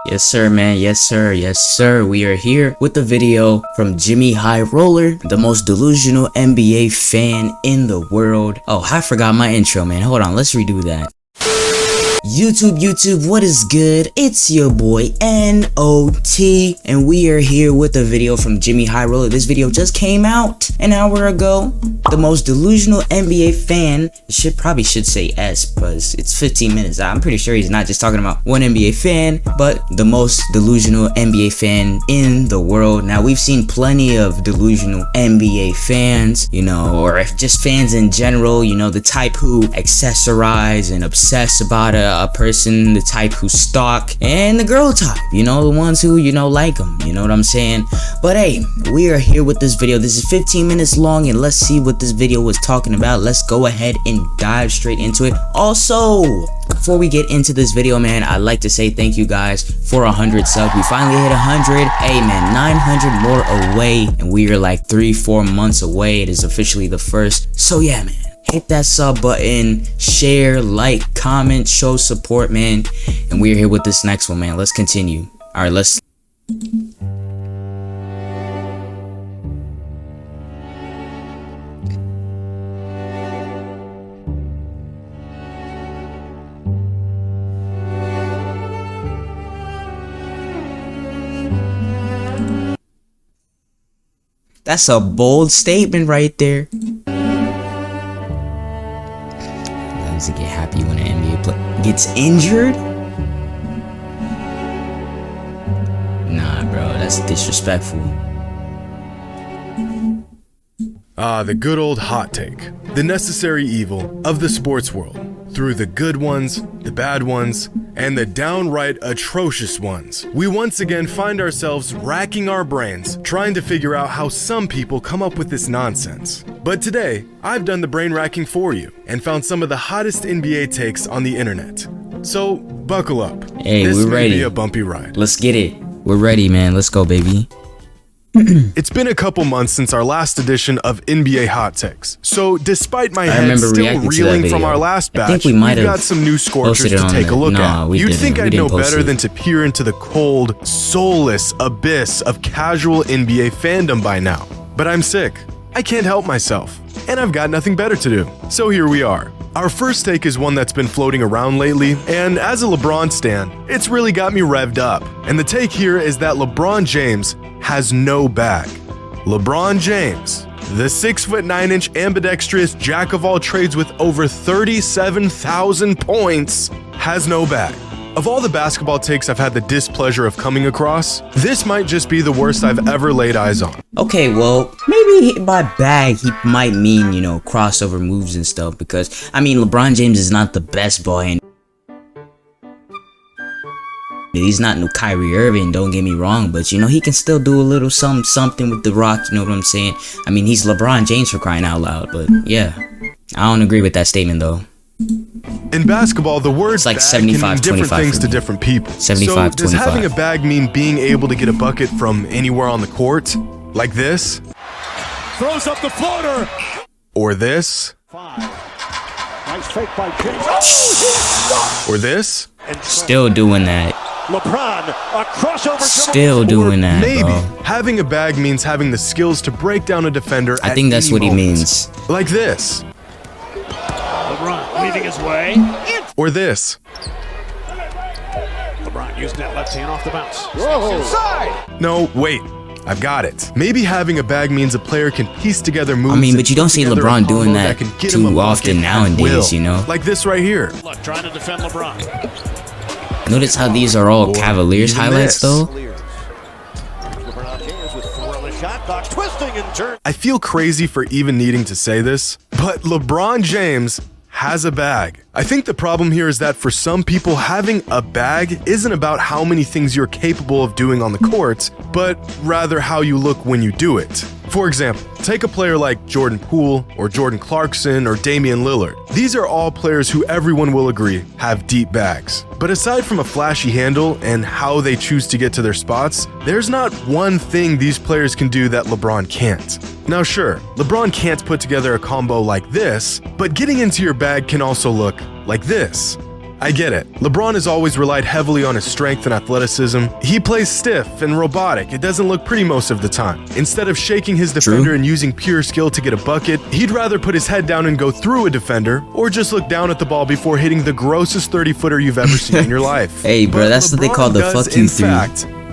Yes sir, man. Yes sir. Yes sir. We are here with the video from Jimmy High Roller, the most delusional NBA fan in the world. Oh, I forgot my intro, man. Hold on, let's redo that. YouTube, what is good? It's your boy NOT, and we are here with a video from Jimmy High Roller. This video just came out an hour ago. The most delusional NBA fan, probably should say S, because it's 15 minutes. I'm pretty sure he's not just talking about one NBA fan, but the most delusional NBA fan in the world. Now, we've seen plenty of delusional NBA fans, you know, or if just fans in general, you know, the type who accessorize and obsess about a person, the type who stalk, and the girl type, you know, the ones who, you know, like them, you know what I'm saying? But hey, we are here with this video. This is 15 minutes long, and let's see what this video was talking about. Let's go ahead and dive straight into it. Also, before we get into this video, man, I'd like to say thank you guys for 100 subs. We finally hit 100. Hey man, 900 more away, and we are like 3-4 months away. It is officially the first. So yeah, man, hit that sub button, share, like, comment, show support, man. And we're here with this next one, man. Let's continue. All right, let's. That's a bold statement right there. To get happy when an NBA player gets injured? Nah, bro, that's disrespectful. The good old hot take. The necessary evil of the sports world. Through the good ones, the bad ones, and the downright atrocious ones, we once again find ourselves racking our brains trying to figure out how some people come up with this nonsense. But today, I've done the brain racking for you and found some of the hottest NBA takes on the internet. So, buckle up. Hey, this we're may ready. Be a bumpy ride. Let's get it. We're ready, man. Let's go, baby. It's been a couple months since our last edition of NBA Hot Takes. So, despite my head still reeling from our last batch, we've got some new scorchers to take a look at. You'd think I'd know better than to peer into the cold, soulless abyss of casual NBA fandom by now. But I'm sick. I can't help myself, and I've got nothing better to do. So here we are. Our first take is one that's been floating around lately, and as a LeBron stan, it's really got me revved up. And the take here is that LeBron James has no bag. LeBron James, the 6'9" ambidextrous jack of all trades with over 37,000 points, has no bag. Of all the basketball takes I've had the displeasure of coming across, this might just be the worst I've ever laid eyes on. Okay, well, maybe by bag he might mean, you know, crossover moves and stuff, because, I mean, LeBron James is not the best boy, and he's not no Kyrie Irving, don't get me wrong, but, you know, he can still do a little something with the rock, you know what I'm saying? I mean, he's LeBron James for crying out loud, but, yeah, I don't agree with that statement, though. In basketball, the word like bag can mean different things to different people. 75, so does having a bag mean being able to get a bucket from anywhere on the court? Like this? Throws up the floater. Or this? Nice fake by James. Or this? Still doing that. LeBron, a crossover. Still doing that, maybe bro. Having a bag means having the skills to break down a defender. I think that's what he means. Like this. LeBron leading his way. Or this. LeBron using that left hand off the bounce. Whoa. Inside. No, wait. I've got it. Maybe having a bag means a player can piece together moves. I mean, but you don't see LeBron doing that too often nowadays, you know? Like this right here. Look, trying to defend LeBron. Notice how these are all Cavaliers highlights, though? I feel crazy for even needing to say this, but LeBron James has a bag. I think the problem here is that for some people, having a bag isn't about how many things you're capable of doing on the court, but rather how you look when you do it. For example, take a player like Jordan Poole or Jordan Clarkson or Damian Lillard. These are all players who everyone will agree have deep bags. But aside from a flashy handle and how they choose to get to their spots, there's not one thing these players can do that LeBron can't. Now sure, LeBron can't put together a combo like this, but getting into your bag can also look like this. I get it. LeBron has always relied heavily on his strength and athleticism. He plays stiff and robotic. It doesn't look pretty most of the time. Instead of shaking his defender and using pure skill to get a bucket, he'd rather put his head down and go through a defender, or just look down at the ball before hitting the grossest 30-footer you've ever seen in your life. Hey, bro, that's what they call the fuck you three.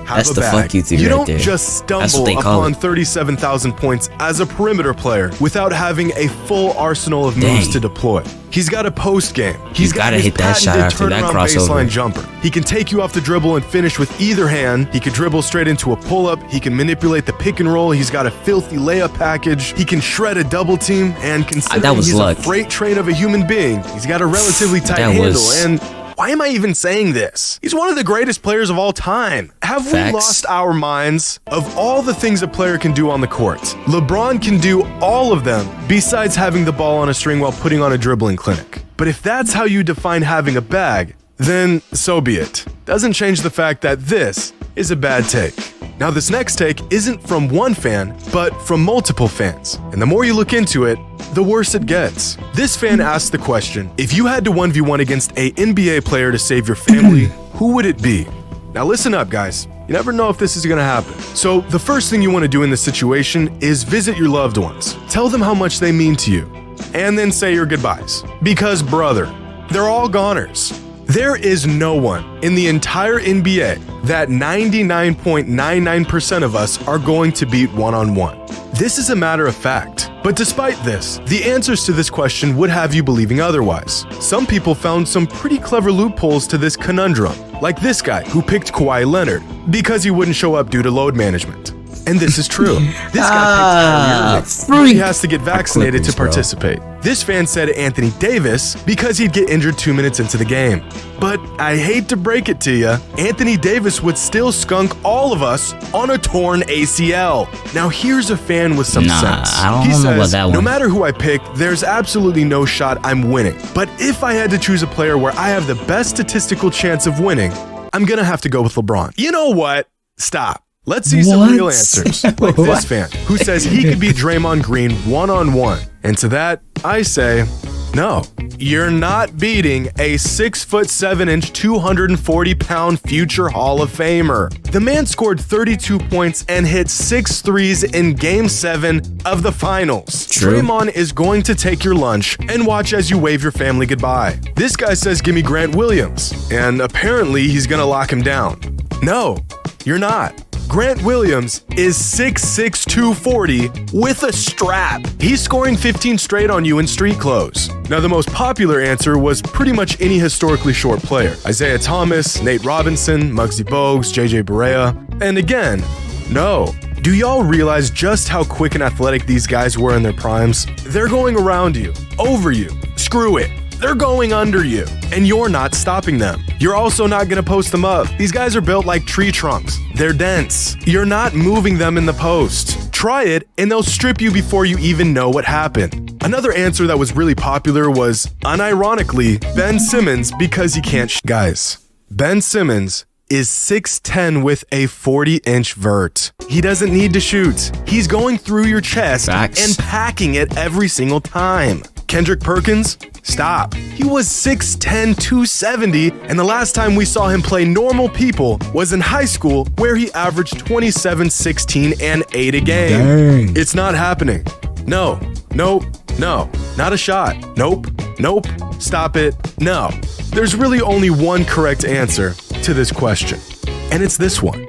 That's the fuck you three You right don't there. just stumble upon 37,000 points as a perimeter player without having a full arsenal of moves to deploy. He's got a post game. He's got to hit that shot after that crossover. Baseline jumper. He can take you off the dribble and finish with either hand. He can dribble straight into a pull-up. He can manipulate the pick and roll. He's got a filthy layup package. He can shred a double team. And considering he's a freight train of a human being, he's got a relatively tight handle. And why am I even saying this? He's one of the greatest players of all time. Have we lost our minds? Of all the things a player can do on the court, LeBron can do all of them besides having the ball on a string while putting on a dribbling clinic. But if that's how you define having a bag, then so be it. Doesn't change the fact that this is a bad take. Now, this next take isn't from one fan, but from multiple fans. And the more you look into it, the worse it gets. This fan asked the question, if you had to 1v1 against a NBA player to save your family, who would it be? Now listen up, guys. You never know if this is gonna happen. So the first thing you wanna do in this situation is visit your loved ones. Tell them how much they mean to you, and then say your goodbyes. Because brother, they're all goners. There is no one in the entire NBA that 99.99% of us are going to beat one-on-one. This is a matter of fact. But despite this, the answers to this question would have you believing otherwise. Some people found some pretty clever loopholes to this conundrum, like this guy who picked Kawhi Leonard because he wouldn't show up due to load management. And this is true. This guy picked Kyrie Irving. He has to get vaccinated to participate. This fan said Anthony Davis because he'd get injured 2 minutes into the game. But I hate to break it to you, Anthony Davis would still skunk all of us on a torn ACL. Now here's a fan with some sense. He says, no matter who I pick, there's absolutely no shot I'm winning. But if I had to choose a player where I have the best statistical chance of winning, I'm gonna have to go with LeBron. You know what? Stop. Let's see some real answers, like this fan, who says he could beat Draymond Green one-on-one. And to that, I say, no. You're not beating a 6'7" 240-pound future Hall of Famer. The man scored 32 points and hit 6 threes in Game 7 of the finals. Draymond is going to take your lunch and watch as you wave your family goodbye. This guy says, give me Grant Williams, and apparently he's gonna lock him down. No, you're not. Grant Williams is 6'6", 240 with a strap. He's scoring 15 straight on you in street clothes. Now, the most popular answer was pretty much any historically short player. Isaiah Thomas, Nate Robinson, Muggsy Bogues, JJ Barea. And again, no. Do y'all realize just how quick and athletic these guys were in their primes? They're going around you, over you. Screw it. They're going under you, and you're not stopping them. You're also not gonna post them up. These guys are built like tree trunks. They're dense. You're not moving them in the post. Try it, and they'll strip you before you even know what happened. Another answer that was really popular was, unironically, Ben Simmons because he can't Guys, Ben Simmons is 6'10" with a 40-inch vert. He doesn't need to shoot. He's going through your chest and packing it every single time. Kendrick Perkins? Stop. He was 6'10", 270, and the last time we saw him play normal people was in high school, where he averaged 27, 16, and 8 a game. Dang. It's not happening. No, nope, no, not a shot. Nope, nope, stop it, no. There's really only one correct answer to this question, and it's this one.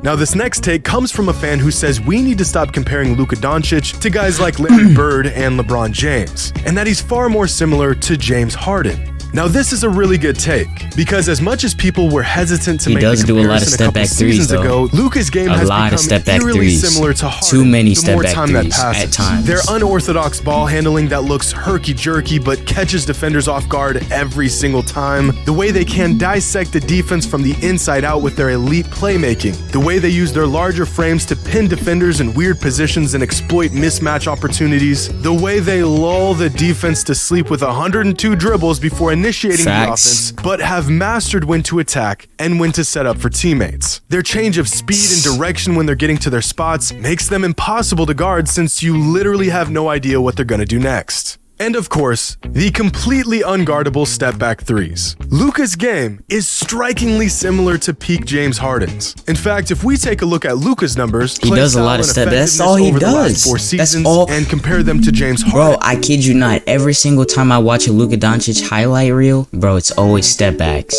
Now, this next take comes from a fan who says we need to stop comparing Luka Doncic to guys like Larry Bird and LeBron James, and that he's far more similar to James Harden. Now, this is a really good take, because as much as people were hesitant to make the comparison a couple seasons ago, Luka's game has become eerily similar to Harden. Too many step back threes at times. Their unorthodox ball handling that looks herky-jerky but catches defenders off guard every single time. The way they can dissect the defense from the inside out with their elite playmaking. The way they use their larger frames to pin defenders in weird positions and exploit mismatch opportunities. The way they lull the defense to sleep with 102 dribbles before initiating the offense, but have mastered when to attack and when to set up for teammates. Their change of speed and direction when they're getting to their spots makes them impossible to guard, since you literally have no idea what they're gonna do next. And of course, the completely unguardable step-back threes. Luka's game is strikingly similar to peak James Harden's. In fact, if we take a look at Luka's numbers, he does a lot of stuff. That's all he does. 4 seasons, and compare them to James Harden. Bro, I kid you not. Every single time I watch a Luka Doncic highlight reel, bro, it's always step backs.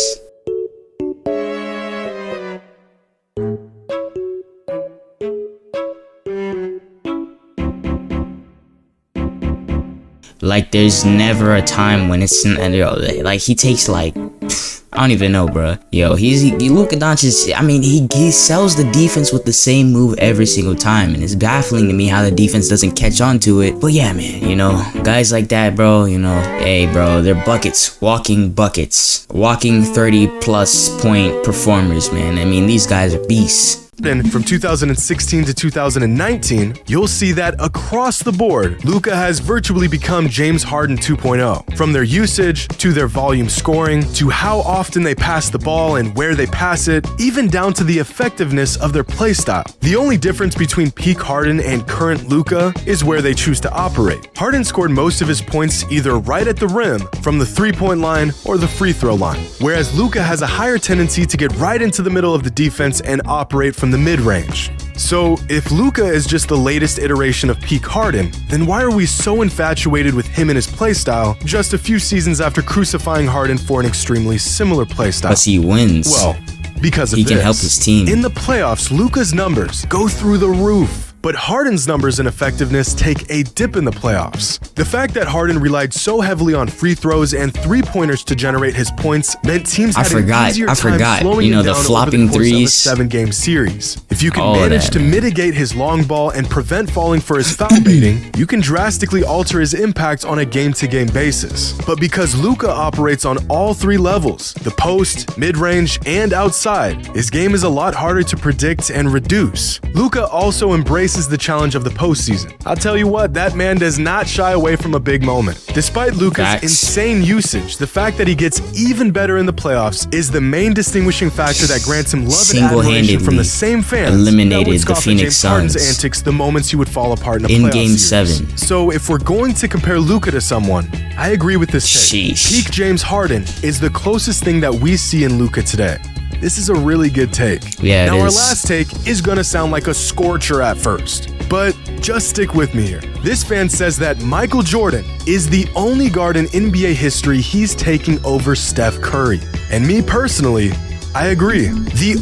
Like, there's never a time when it's like he takes like I don't even know, bro. Yo, Luka Doncic. I mean, he sells the defense with the same move every single time, and it's baffling to me how the defense doesn't catch on to it. But yeah, man, you know, guys like that, bro. You know, hey, bro, they're buckets, walking 30+ point performers, man. I mean, these guys are beasts. And from 2016 to 2019, you'll see that across the board, Luka has virtually become James Harden 2.0. From their usage, to their volume scoring, to how often they pass the ball and where they pass it, even down to the effectiveness of their play style. The only difference between peak Harden and current Luka is where they choose to operate. Harden scored most of his points either right at the rim, from the three-point line, or the free throw line, whereas Luka has a higher tendency to get right into the middle of the defense and operate from the mid-range. So, if Luka is just the latest iteration of peak Harden, then why are we so infatuated with him and his playstyle just a few seasons after crucifying Harden for an extremely similar playstyle? Because he wins. Well, because of he this. Can help his team. In the playoffs, Luka's numbers go through the roof. But Harden's numbers and effectiveness take a dip in the playoffs. The fact that Harden relied so heavily on free throws and three-pointers to generate his points meant teams had an easier time slowing him down over the course of a 7-game series. If you can manage to mitigate his long ball and prevent falling for his foul baiting, you can drastically alter his impact on a game-to-game basis. But because Luka operates on all three levels, the post, mid-range, and outside, his game is a lot harder to predict and reduce. Luka also embraces the challenge of the postseason. I'll tell you what, that man does not shy away from a big moment. Despite Luka's insane usage, the fact that he gets even better in the playoffs is the main distinguishing factor that grants him love and admiration from the same fans eliminated the Phoenix Suns antics the moments he would fall apart in a playoff Game series. 7. So if we're going to compare Luka to someone, I agree with this take. Peak James Harden is the closest thing that we see in Luka today. This is a really good take. Yeah, now, our last take is gonna sound like a scorcher at first, but just stick with me here. This fan says that Michael Jordan is the only guard in NBA history he's taking over Steph Curry. And me personally, I agree. The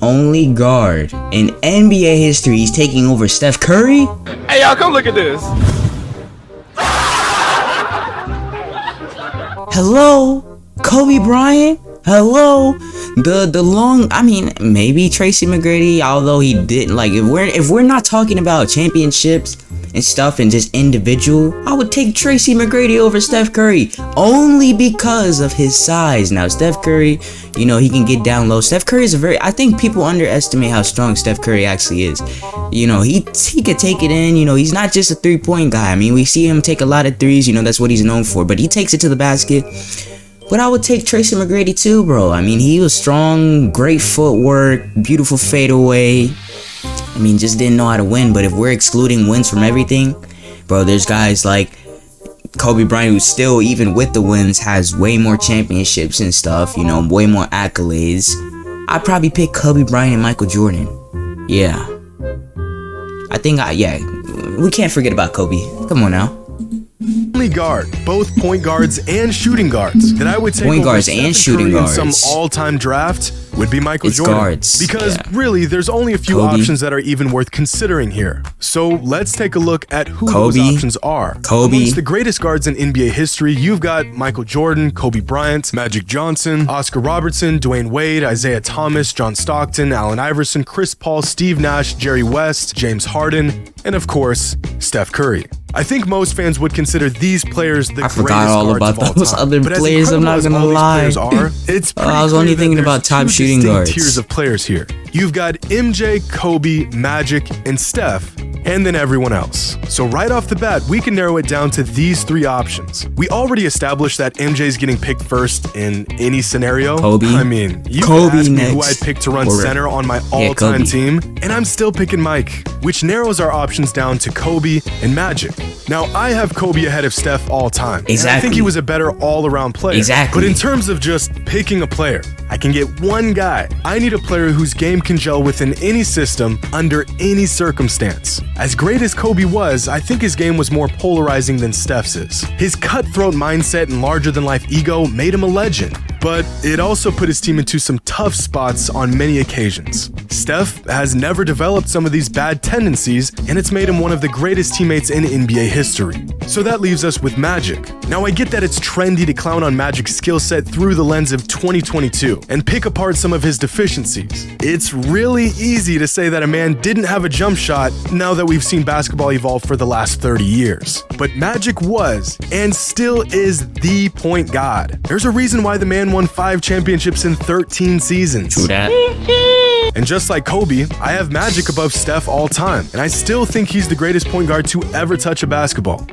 only guard in NBA history he's taking over Steph Curry? Hey, y'all, come look at this. Hello, Kobe Bryant. Hello, the long. I mean, maybe Tracy McGrady. Although he didn't like. If we're not talking about championships and stuff and just individual, I would take Tracy McGrady over Steph Curry only because of his size. Now, Steph Curry, you know, he can get down low. Steph Curry is I think people underestimate how strong Steph Curry actually is. You know, he could take it in. You know, he's not just a three-point guy. I mean, we see him take a lot of threes. You know, that's what he's known for. But he takes it to the basket. But I would take Tracy McGrady too, bro. I mean, he was strong, great footwork, beautiful fadeaway. I mean, just didn't know how to win. But if we're excluding wins from everything, bro, there's guys like Kobe Bryant who still, even with the wins, has way more championships and stuff, you know, way more accolades. I'd probably pick Kobe Bryant and Michael Jordan. Yeah. I think, we can't forget about Kobe. Come on now. Only guard, both point guards and shooting guards, that I would take point guards and shooting guards in some all-time draft would be Michael Jordan. Guards. Because really, there's only a few options that are even worth considering here. So let's take a look at who those options are. Amongst the greatest guards in NBA history, you've got Michael Jordan, Kobe Bryant, Magic Johnson, Oscar Robertson, Dwayne Wade, Isaiah Thomas, John Stockton, Allen Iverson, Chris Paul, Steve Nash, Jerry West, James Harden, and of course, Steph Curry. I think most fans would consider these players the greatest guards of all time. I forgot all about those other players, I'm not gonna lie. It's I was only thinking about top shooting guards. Tiers of players here. You've got MJ, Kobe, Magic, and Steph. and then everyone else. So right off the bat, we can narrow it down to these 3 options. We already established that MJ's getting picked first in any scenario. Kobe. I mean, you Kobe can ask me next. who I'd pick to run center on my all-time team, and I'm still picking Mike, which narrows our options down to Kobe and Magic. Now, I have Kobe ahead of Steph all time. Exactly. And I think he was a better all-around player. Exactly. But in terms of just picking a player, I can get one guy. I need a player whose game can gel within any system, under any circumstance. As great as Kobe was, I think his game was more polarizing than Steph's is. His cutthroat mindset and larger-than-life ego made him a legend, but it also put his team into some tough spots on many occasions. Steph has never developed some of these bad tendencies, and it's made him one of the greatest teammates in NBA history. So that leaves us with Magic. Now, I get that it's trendy to clown on Magic's skill set through the lens of 2022 and pick apart some of his deficiencies. It's really easy to say that a man didn't have a jump shot now that we've seen basketball evolve for the last 30 years. But Magic was, and still is, the point god. There's a reason why the man won 5 championships in 13 seasons. True that. And just like Kobe, I have Magic above Steph all time, and I still think he's the greatest point guard to ever touch a basketball.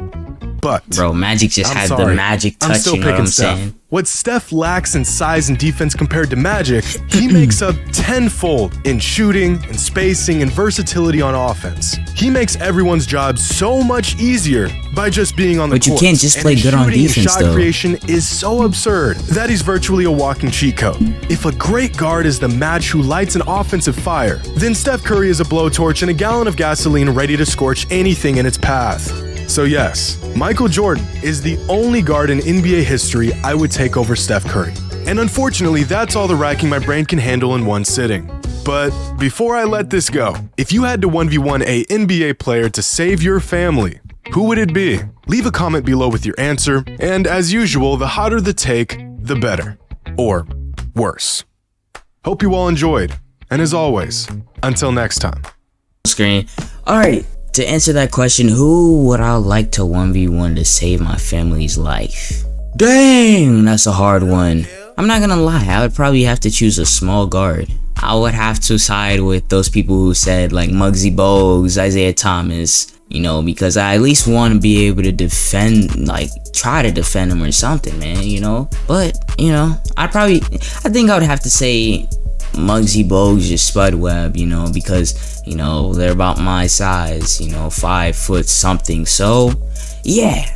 But bro, Magic just had the magic touch, I'm still you know what I'm Steph. saying? What Steph lacks in size and defense compared to Magic, he makes up tenfold in shooting and spacing and versatility on offense. He makes everyone's job so much easier by just being on the court. But you can't just play good on defense, shot though. Creation is so absurd that he's virtually a walking cheat code. If a great guard is the match who lights an offensive fire, then Steph Curry is a blowtorch and a gallon of gasoline ready to scorch anything in its path. So yes, Michael Jordan is the only guard in NBA history I would take over Steph Curry. And unfortunately, that's all the racking my brain can handle in one sitting. But before I let this go, if you had to 1v1 a NBA player to save your family, who would it be? Leave a comment below with your answer, and as usual, the hotter the take, the better. Or worse. Hope you all enjoyed, and as always, until next time. Screen. Alright. To answer that question, who would I like to 1v1 to save my family's life? Dang, that's a hard one. I'm not gonna lie, I would probably have to choose a small guard. I would have to side with those people who said like Muggsy Bogues, Isaiah Thomas, you know, because I at least want to be able to defend, like try to defend him or something, man, you know. But, you know, I think I would have to say Muggsy Bogues or Spud Webb, you know, because, you know, they're about my size, you know, 5 foot something. So yeah,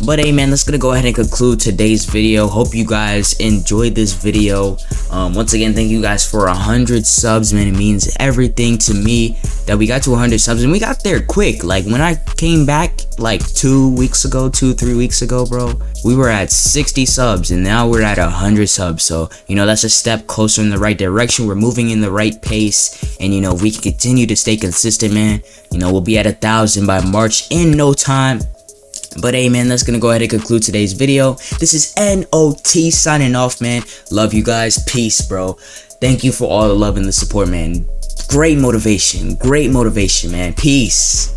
but hey man, let's gonna go ahead and conclude today's video. Hope you guys enjoyed this video. Once again, thank you guys for 100 subs, man. It means everything to me that we got to 100 subs, and we got there quick. Like when I came back like 3 weeks ago, bro, we were at 60 subs and now we're at 100 subs. So, you know, that's a step closer in the right direction. We're moving in the right pace, and you know, we can continue to stay consistent, man. You know, we'll be at 1,000 by March in no time. But hey man, that's gonna go ahead and conclude today's video. This is NOT signing off, man. Love you guys. Peace, bro. Thank you for all the love and the support, man. Great motivation, man. Peace.